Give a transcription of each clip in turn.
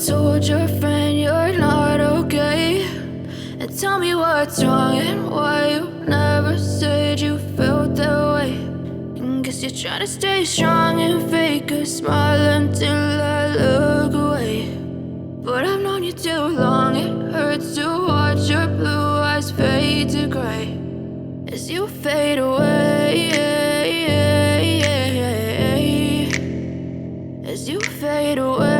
told your friend you're not okay, and tell me what's wrong and why you never said you felt that way. And guess you're trying to stay strong and fake a smile until I look away. But I've known you too long, it hurts to watch your blue eyes fade to gray as you fade away, as you fade away.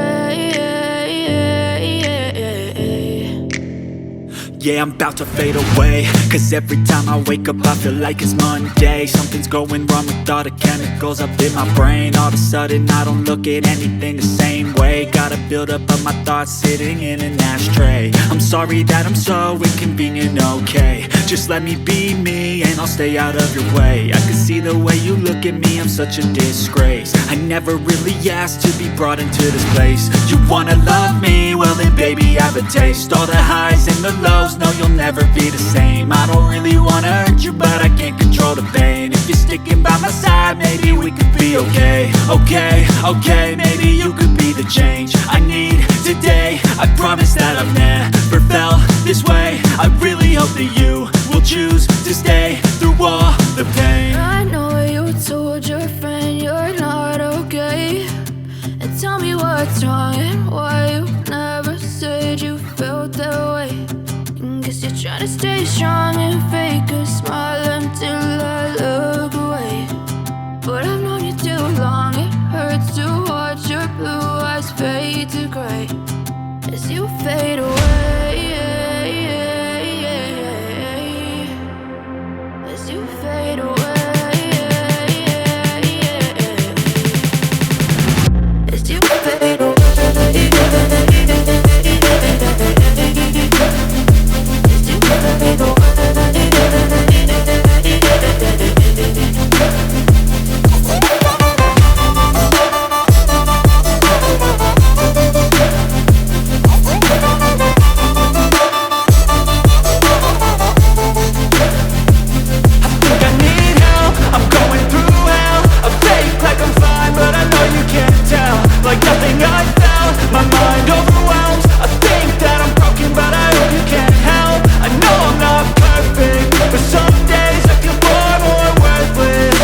Yeah, I'm about to fade away, cause every time I wake up I feel like it's Monday. Something's going wrong with all the chemicals up in my brain. All of a sudden I don't look at anything the same way. Gotta build up of my thoughts sitting in an ashtray. I'm sorry that I'm so inconvenient, okay. Just let me be me and I'll stay out of your way. I can see the way you look at me, I'm such a disgrace. I never really asked to be brought into this place. You wanna love me? Well then baby have a taste. All the highs and the lows, no you'll never be the same. I don't really wanna hurt you but I can't control the pain. If you're sticking by my side maybe we could be okay. Okay, maybe you could be the change I need today. I promise that I've never felt this way. I really hope that you will choose to stay through all the pain. I know you told your friend you're not okay, and tell me what's wrong and why you never said you felt that way. And guess you're trying to stay strong and fake a smile until I look away. But I've known you too long, it hurts to watch your blue eyes fade to gray as you fade away, as you fade away, as you fade away. Like nothing I felt, my mind overwhelms. I think that I'm broken but I hope you can't help. I know I'm not perfect, but some days I feel far more worthless.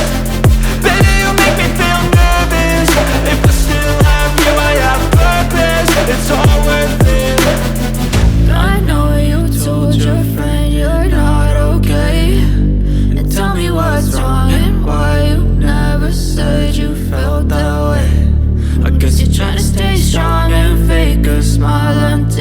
Baby, you make me feel nervous. If I still have you, I have purpose. It's all worth it. I know you told your friend you're not okay, and tell me what's wrong and why you never said you felt that way. I guess you're trying to stay strong and fake a smile until